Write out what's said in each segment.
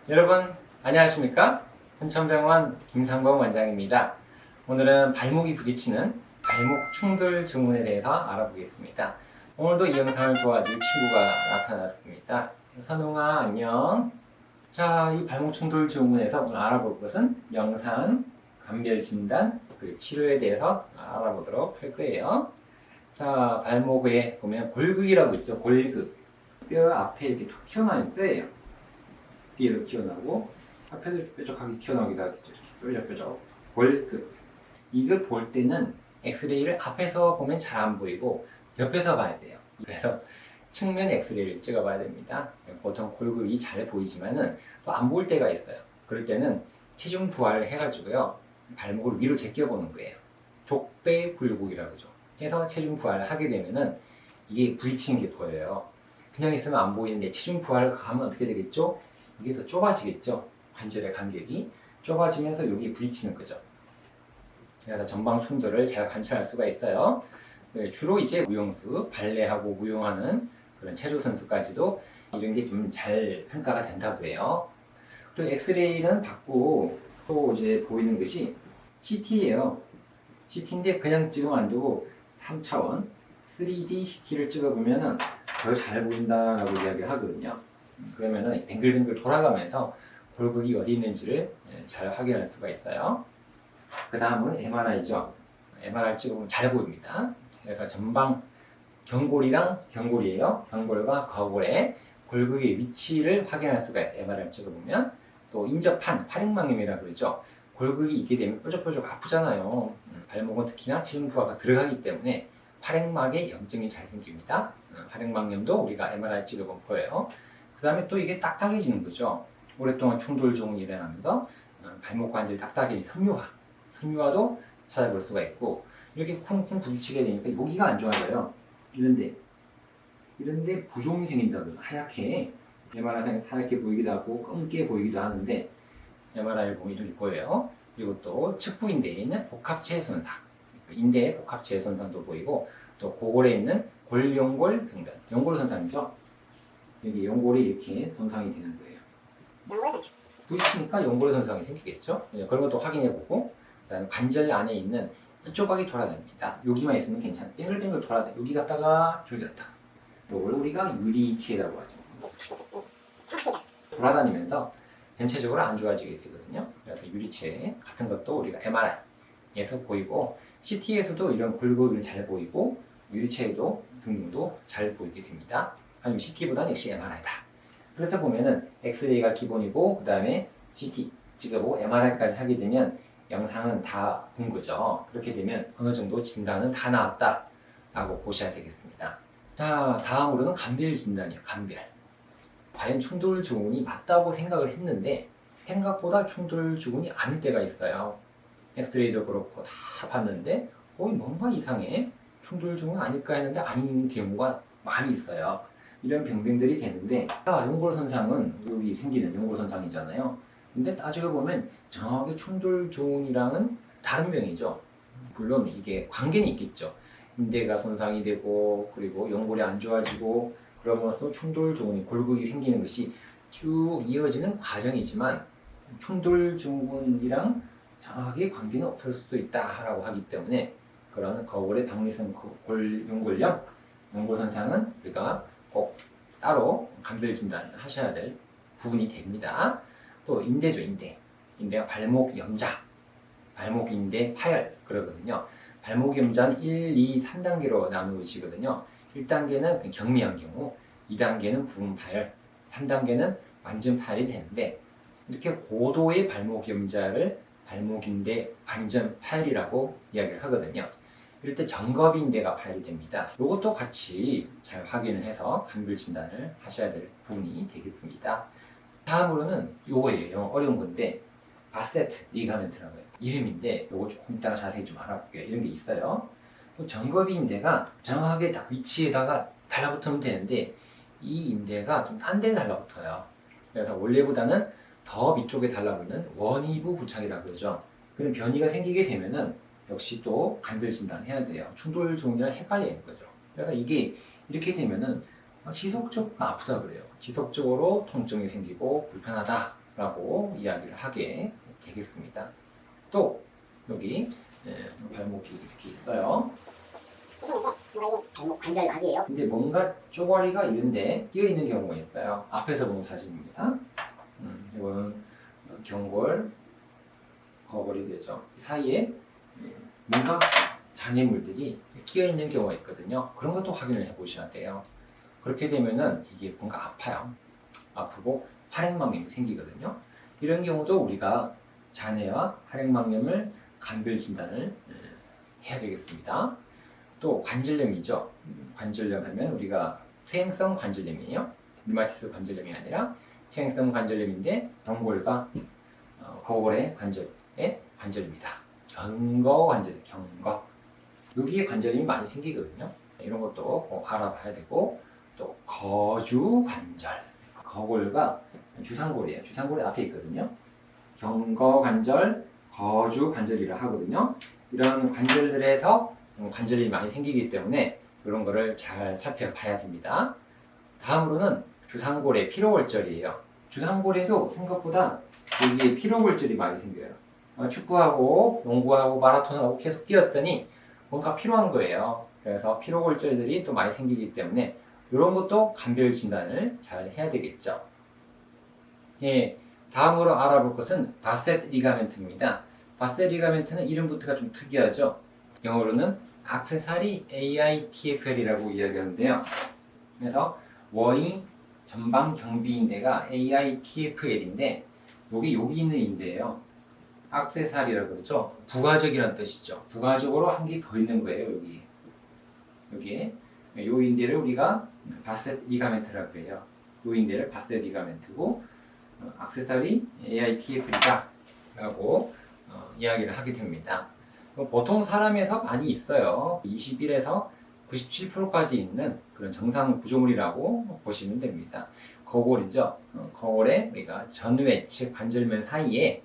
여러분 안녕하십니까? hun천병원 김상범 원장입니다. 오늘은 발목이 부딪히는 발목 충돌 증후군에 대해서 알아보겠습니다. 오늘도 이 영상을 도와줄 친구가 나타났습니다. 선웅아 안녕. 자, 이 발목 충돌 증후군에서 오늘 알아볼 것은 영상, 감별 진단, 그리고 치료에 대해서 알아보도록 할 거예요. 자, 발목에 보면 골극이라고 있죠. 골극. 뼈 앞에 이렇게 툭 튀어나온 뼈예요. 뒤에도 튀어나오고 앞에도 이렇게 뾰족하게 튀어나오기도 하겠죠. 이렇게 뾰족뾰족. 골극. 이걸 볼 때는 엑스레이를 앞에서 보면 잘 안 보이고 옆에서 봐야 돼요. 그래서 측면 엑스레이를 찍어봐야 됩니다. 보통 골극이 잘 보이지만은 또 안 보일 때가 있어요. 그럴 때는 체중 부하를 해가지고요. 발목을 위로 제껴보는 거예요. 족배 굴곡이라고 하죠. 해서 체중 부하를 하게 되면은 이게 부딪히는 게 보여요. 그냥 있으면 안 보이는데 체중 부하를 하면 어떻게 되겠죠? 이게 더 좁아지겠죠. 관절의 간격이 좁아지면서 여기 부딪히는 거죠. 그래서 전방 충돌을 잘 관찰할 수가 있어요. 주로 이제 무용수, 발레하고 무용하는 그런 체조 선수까지도 이런 게 좀 잘 평가가 된다고 해요. 또 엑스레이는 받고 또 이제 보이는 것이 CT예요. CT인데 그냥 찍으면 안 되고 3차원 3D CT를 찍어보면은 더 잘 보인다라고 이야기를 하거든요. 그러면은 뱅글뱅글 돌아가면서 골극이 어디 있는지를 잘 확인할 수가 있어요. 그 다음은 MRI죠. MRI 찍으면 잘 보입니다. 그래서 전방 경골이랑 경골이에요. 경골과 거골의 골극의 위치를 확인할 수가 있어요. MRI를 찍어보면. 또 인접한 활액망염이라고 그러죠. 골극이 있게 되면 뾰족뾰족 아프잖아요. 발목은 특히나 체중 부하가 들어가기 때문에 활액막에 염증이 잘 생깁니다. 활액망염도 우리가 MRI 찍어보면 보여요. 그 다음에 또 이게 딱딱해지는 거죠. 오랫동안 충돌 증후군이 일어나면서 발목 관절이 딱딱해진 섬유화도 찾아볼 수가 있고, 이렇게 쿵쿵 부딪히게 되니까 여기가 안 좋아져요. 이런데 부종이 생긴다고 하얗게 MRI상에서 하얗게 보이기도 하고 검게 보이기도 하는데 MRI를 보면 이렇게 보여요. 그리고 또 측부인대에 있는 복합체 손상, 인대의 복합체 손상도 보이고, 또 고골에 있는 골연골 병변, 연골 손상이죠. 여기 연골이 이렇게 손상이 되는 거예요. 연골 손상. 부딪히니까 연골 손상이 생기겠죠. 그런 것도 확인해보고, 그다음에 관절 안에 있는 뾰족하게 돌아다닙니다. 여기만 있으면 괜찮아. 뱅글뱅글 돌아다녀. 여기 갔다가 저기 갔다가. 이걸 우리가 유리체라고 하죠. 돌아다니면서 전체적으로 안 좋아지게 되거든요. 그래서 유리체 같은 것도 우리가 MRI에서 보이고, CT에서도 이런 골격이 잘 보이고, 유리체에도 등등도 잘 보이게 됩니다. 아니면 CT보다는 역시 MRI다. 그래서 보면은 엑스레이가 기본이고, 그 다음에 CT 찍어보고 MRI까지 하게 되면 영상은 다 본 거죠. 그렇게 되면 어느 정도 진단은 다 나왔다 라고 보셔야 되겠습니다. 자, 다음으로는 감별 진단이에요. 감별. 과연 충돌 증후군이 맞다고 생각을 했는데 생각보다 충돌 증후군이 아닐 때가 있어요. 엑스레이도 그렇고 다 봤는데 뭔가 이상해. 충돌 증후군 아닐까 했는데 아닌 경우가 많이 있어요. 이런 병들이 되는데, 연골 손상은 여기 생기는 연골 손상이잖아요. 근데 따지고 보면 정확하게 충돌 증후군이랑은 다른 병이죠. 물론 이게 관계는 있겠죠. 인대가 손상이 되고 그리고 연골이 안 좋아지고 그러면서 충돌 증후군이 골극이 생기는 것이 쭉 이어지는 과정이지만 충돌 증후군이랑 정확하게 관계는 없을 수도 있다라고 하기 때문에 그런 거골의 박리성 연골염, 연골 손상은 우리가 꼭 따로 감별 진단을 하셔야 될 부분이 됩니다. 또 인대죠, 인대가 발목 염자, 발목 인대 파열 그러거든요. 발목 염자는 1, 2, 3단계로 나누어지거든요. 1단계는 경미한 경우, 2단계는 부분 파열, 3단계는 완전 파열이 되는데, 이렇게 고도의 발목 염자를 발목인대 완전 파열이라고 이야기를 하거든요. 이럴 때 정겁인대가 파열이 됩니다. 이것도 같이 잘 확인을 해서 감별 진단을 하셔야 될 부분이 되겠습니다. 다음으로는 요거예요. 어려운 건데 바세트 리가멘트라고 해요. 이름인데 요거 조금 이따가 자세히 좀 알아볼게요. 이런 게 있어요. 정겁인대가 정확하게 딱 위치에다가 달라붙으면 되는데 이 인대가 좀 딴 데에 달라붙어요. 그래서 원래보다는 더 밑쪽에 달라붙는 원위부 부착이라고 그러죠. 그런 변이가 생기게 되면은 역시 또 감별 진단을 해야 돼요. 충돌 증후군이랑 헷갈리는 거죠. 그래서 이게 이렇게 되면은 지속적으로 아프다 그래요. 지속적으로 통증이 생기고 불편하다 라고 이야기를 하게 되겠습니다. 또 여기 발목이 이렇게 있어요. 발목 관절막이에요. 근데 뭔가 쪼가리가 이런데 끼어 있는 경우가 있어요. 앞에서 본 사진입니다. 이거는 경골, 거골이 되죠. 이 사이에 뭔가 장애물들이 끼어 있는 경우가 있거든요. 그런 것도 확인을 해보셔야 돼요. 그렇게 되면은 이게 뭔가 아파요. 아프고 활액막염이 생기거든요. 이런 경우도 우리가 장애와 활액막염을 감별 진단을 해야 되겠습니다. 또 관절염이죠. 관절염 하면 우리가 퇴행성 관절염이에요. 류마티스 관절염이 아니라 퇴행성 관절염인데 경골과 거골의 관절의 관절입니다. 경거 관절이에요. 경거. 여기에 관절염이 많이 생기거든요. 이런 것도 꼭 알아봐야 되고, 또 거주 관절. 거골과 주상골이에요. 주상골이 앞에 있거든요. 경거 관절, 거주 관절이라 하거든요. 이런 관절들에서 관절이 많이 생기기 때문에 이런 거를 잘 살펴봐야 됩니다. 다음으로는 주상골의 피로골절이에요. 주상골에도 생각보다 여기에 피로골절이 많이 생겨요. 축구하고 농구하고 마라톤하고 계속 뛰었더니 뭔가 피로한 거예요. 그래서 피로골절들이 또 많이 생기기 때문에 이런 것도 감별 진단을 잘 해야 되겠죠. 예, 다음으로 알아볼 것은 바셋 리가멘트입니다. 바셋 리가멘트는 이름부터가 좀 특이하죠. 영어로는 액세서리 AITFL이라고 이야기하는데요. 그래서 원이 전방 경비인대가 AITFL인데 여기 있는 인대예요. 액세서리라고 그러죠. 부가적이라는 뜻이죠. 부가적으로 한 개 더 있는 거예요. 여기에 요 인대를 우리가 바셋 리가멘트라고 그래요. 요 인대를 바셋 리가멘트고 액세서리 AITFL이다 라고 이야기를 하게 됩니다. 보통 사람에서 많이 있어요. 21에서 97%까지 있는 그런 정상 구조물이라고 보시면 됩니다. 거골이죠. 거골에 우리가 전외, 즉 관절면 사이에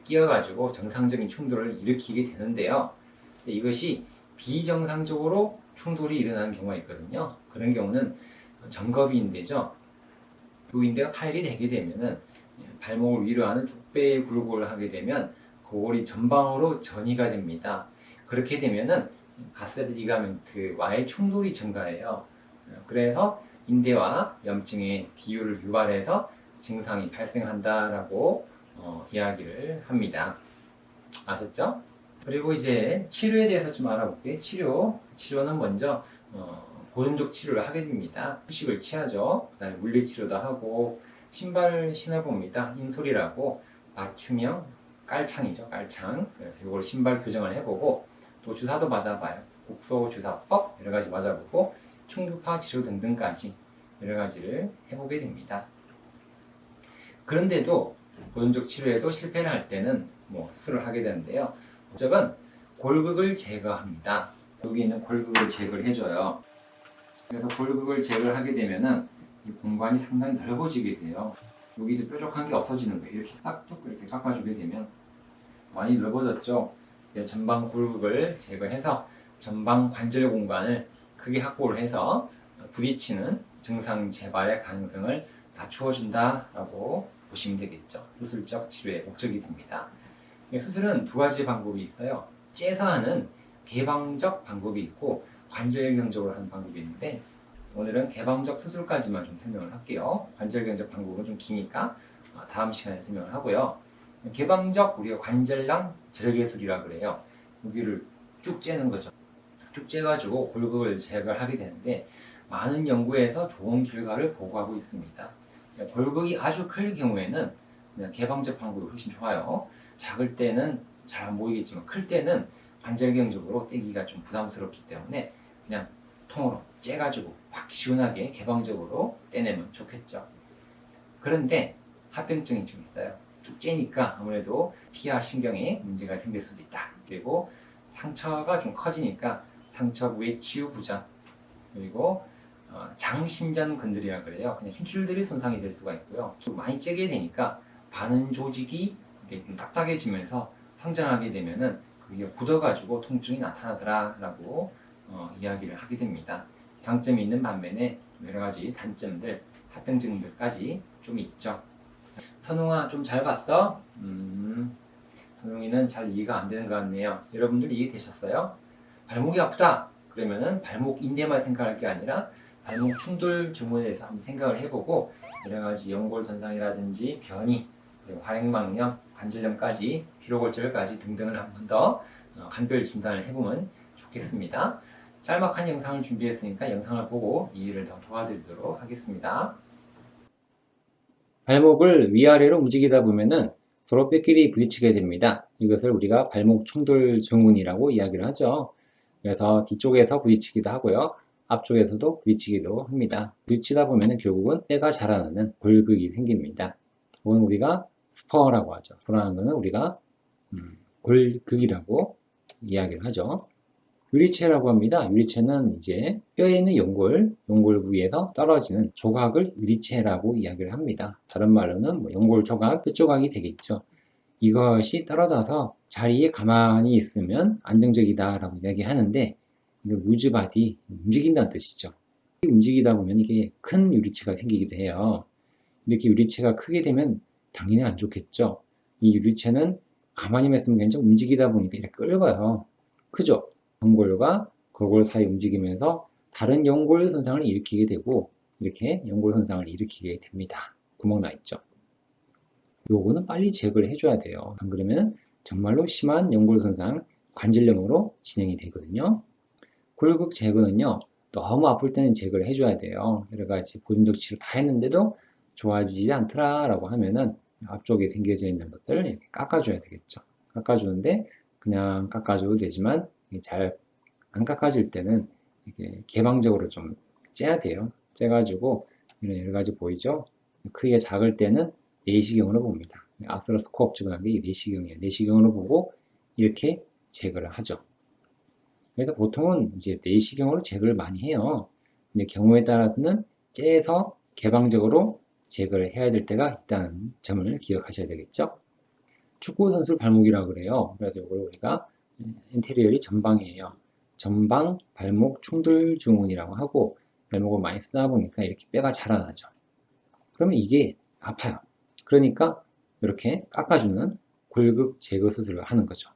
끼어가지고 정상적인 충돌을 일으키게 되는데요. 이것이 비정상적으로 충돌이 일어나는 경우가 있거든요. 그런 경우는 정거비인대죠. 이 인대가 파열이 되게 되면은 발목을 위로 하는 족배의 굴골을 하게 되면 거골이 전방으로 전이가 됩니다. 그렇게 되면은 바셋 리가멘트와의 충돌이 증가해요. 그래서 인대와 염증의 비율을 유발해서 증상이 발생한다라고 이야기를 합니다. 아셨죠? 그리고 이제 치료에 대해서 좀 알아볼게요. 치료는 먼저 보존적 치료를 하게 됩니다. 휴식을 취하죠. 그다음에 물리치료도 하고 신발을 신어봅니다. 인솔이라고 맞춤형 깔창이죠. 깔창. 그래서 이걸 신발 교정을 해보고 또 주사도 맞아봐요. 국소 주사법 여러 가지 맞아보고 충격파 치료 등등까지 여러 가지를 해보게 됩니다. 그런데도 보존적 치료에도 실패를 할 때는 수술을 하게 되는데요. 목적은 골극을 제거합니다. 여기 있는 골극을 제거를 해줘요. 그래서 골극을 제거를 하게 되면은 이 공간이 상당히 넓어지게 돼요. 여기도 뾰족한 게 없어지는 거예요. 이렇게 싹둑 이렇게 깎아주게 되면 많이 넓어졌죠. 전방 골극을 제거해서 전방 관절 공간을 크게 확보를 해서 부딪히는 증상 재발의 가능성을 낮추어준다라고 보시면 되겠죠. 수술적 치료의 목적이 됩니다. 수술은 두 가지 방법이 있어요. 째서 하는 개방적 방법이 있고 관절경적으로 하는 방법이 있는데 오늘은 개방적 수술까지만 좀 설명을 할게요. 관절경적 방법은 좀 기니까 다음 시간에 설명을 하고요. 개방적 우리가 관절낭 절개술이라 그래요. 여기를 쭉 째는 거죠. 쭉 째가지고 골극을 제거를 하게 되는데 많은 연구에서 좋은 결과를 보고하고 있습니다. 골극이 아주 클 경우에는 그냥 개방적 방법이 훨씬 좋아요. 작을 때는 잘 안 보이겠지만 클 때는 관절경적으로 떼기가 좀 부담스럽기 때문에 그냥 통으로 째가지고 확 시원하게 개방적으로 떼내면 좋겠죠. 그런데 합병증이 좀 있어요. 쭉 째니까 아무래도 피하 신경에 문제가 생길 수도 있다. 그리고 상처가 좀 커지니까 상처 부의 치유 부전, 그리고 장신전 근들이라 그래요. 그냥 힘줄들이 손상이 될 수가 있고요. 많이 째게 되니까 반은 조직이 좀 딱딱해지면서 성장하게 되면은 그게 굳어가지고 통증이 나타나더라라고 이야기를 하게 됩니다. 장점이 있는 반면에 여러 가지 단점들, 합병증들까지 좀 있죠. 선웅아 좀 잘 봤어? 선웅이는 잘 이해가 안 되는 것 같네요. 여러분들 이해되셨어요? 발목이 아프다 그러면은 발목 인대만 생각할 게 아니라 발목 충돌 증후에 대해서 한번 생각을 해보고 여러 가지 연골선상이라든지 변이, 그리고 활액망염, 관절염까지, 피로골절까지 등등을 한 번 더 간별 진단을 해보면 좋겠습니다. 짤막한 영상을 준비했으니까 영상을 보고 이해를 더 도와드리도록 하겠습니다. 발목을 위아래로 움직이다 보면은 서로 뼈끼리 부딪히게 됩니다. 이것을 우리가 발목 충돌 증후군이라고 이야기를 하죠. 그래서 뒤쪽에서 부딪히기도 하고요. 앞쪽에서도 부딪히기도 합니다. 부딪히다 보면은 결국은 뼈가 자라나는 골극이 생깁니다. 그건 우리가 스퍼라고 하죠. 스퍼라는 거는 우리가 골극이라고 이야기를 하죠. 유리체라고 합니다. 유리체는 이제 뼈에 있는 연골 부위에서 떨어지는 조각을 유리체라고 이야기를 합니다. 다른 말로는 연골 조각, 뼈 조각이 되겠죠. 이것이 떨어져서 자리에 가만히 있으면 안정적이다라고 이야기하는데 루즈바디, 움직인다는 뜻이죠. 움직이다 보면 이게 큰 유리체가 생기기도 해요. 이렇게 유리체가 크게 되면 당연히 안 좋겠죠. 이 유리체는 가만히만 있으면 굉장히 움직이다 보니까 이렇게 끓어요. 크죠? 연골과 골골 사이 움직이면서 다른 연골 손상을 일으키게 되고 이렇게 연골 손상을 일으키게 됩니다. 구멍 나 있죠. 요거는 빨리 제거를 해줘야 돼요. 안 그러면 정말로 심한 연골 손상, 관절염으로 진행이 되거든요. 골극 제거는요, 너무 아플 때는 제거를 해줘야 돼요. 여러 가지 보존적 치료 다 했는데도 좋아지지 않더라라고 하면은 앞쪽에 생겨져 있는 것들을 이렇게 깎아줘야 되겠죠. 깎아주는데 그냥 깎아줘도 되지만 잘 안 깎아질 때는 이렇게 개방적으로 좀 째야 돼요. 째가지고 이런 여러 가지 보이죠? 크기가 작을 때는 내시경으로 봅니다. 아스로스코프 적용한 게 내시경이에요. 내시경으로 보고 이렇게 제거를 하죠. 그래서 보통은 이제 내시경으로 제거를 많이 해요. 근데 경우에 따라서는 째서 개방적으로 제거를 해야 될 때가 있다는 점을 기억하셔야 되겠죠. 축구 선수 발목이라고 그래요. 그래서 이걸 우리가 인테리어리 전방이에요. 전방 발목 충돌 증후군이라고 하고 발목을 많이 쓰다 보니까 이렇게 뼈가 자라나죠. 그러면 이게 아파요. 그러니까 이렇게 깎아주는 골극 제거 수술을 하는 거죠.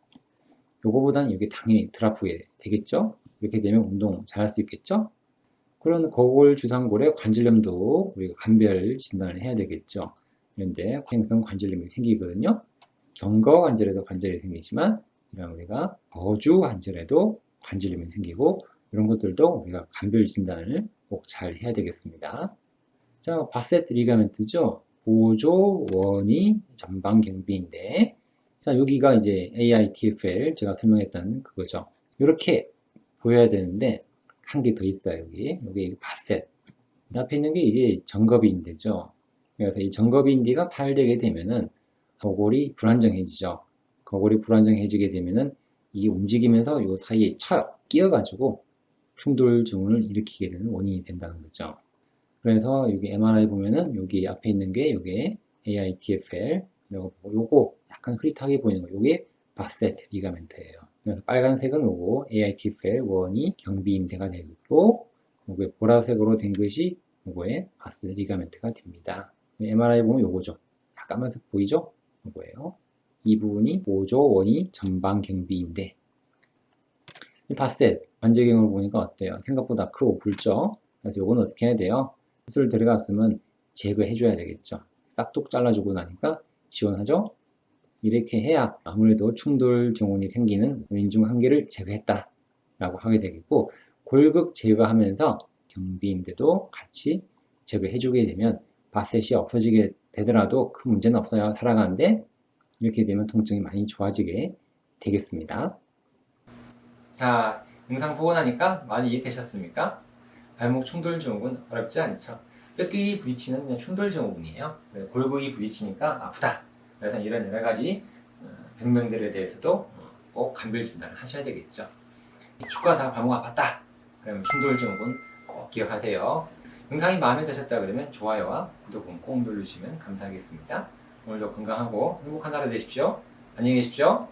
요거보다는 이게 당연히 덜 아프게 되겠죠? 이렇게 되면 운동 잘 할 수 있겠죠? 그런 거골 주상골의 관절염도 우리가 간별 진단을 해야 되겠죠. 그런데 퇴행성 관절염이 생기거든요. 경거 관절에도 관절이 생기지만 이런 우리가 거주 관절에도 관절염이 생기고 이런 것들도 우리가 간별 진단을 꼭 잘 해야 되겠습니다. 자, 바셋 리가멘트죠. 보조 원위 전방 경비인데 자, 여기가 이제 AITFL 제가 설명했던 그거죠. 이렇게 보여야 되는데 한 개 더 있어요. 여기 바셋. 앞에 있는 게 이게 정거비인대죠. 그래서 이 정거비인대가 파열되게 되면은 거골이 불안정해지죠. 거골이 불안정해지게 되면은 이게 움직이면서 이 사이에 쳐요. 끼어가지고 충돌 증후를 일으키게 되는 원인이 된다는 거죠. 그래서 여기 MRI 보면은 여기 앞에 있는 게 요게 AITFL 요거 약간 흐릿하게 보이는 거 요게 바셋 리가멘트예요. 그래서 빨간색은 요거 AITFL 원이 경비인대가 되고 요게 보라색으로 된 것이 요거의 바셋 리가멘트가 됩니다. MRI 보면 요거죠. 까만색 보이죠? 요거예요. 이 부분이 보조 원이 전방 경비인대. 이 바셋 관절경을 보니까 어때요? 생각보다 크고 굵죠? 그래서 요거는 어떻게 해야 돼요? 수술 들어갔으면 제거해줘야 되겠죠. 싹둑 잘라주고 나니까 시원하죠? 이렇게 해야 아무래도 충돌 증후군이 생기는 원인 중 한 개를 제거했다 라고 하게 되겠고 골극 제거하면서 경비인데도 같이 제거해주게 되면 바셋이 없어지게 되더라도 큰 문제는 없어요. 살아가는데 이렇게 되면 통증이 많이 좋아지게 되겠습니다. 자, 영상 보고 나니까 많이 이해되셨습니까? 발목 충돌 증후군 어렵지 않죠. 뼈끼리 부딪히는 그냥 충돌 증후군이에요. 골격이 부딪히니까 아프다. 그래서 이런 여러 가지 병명들에 대해서도 꼭 간별 진단을 하셔야 되겠죠. 축구가 다 발목 아팠다. 그러면 충돌 증후군 꼭 기억하세요. 영상이 마음에 드셨다 그러면 좋아요와 구독은 꼭 눌러주시면 감사하겠습니다. 오늘도 건강하고 행복한 하루 되십시오. 안녕히 계십시오.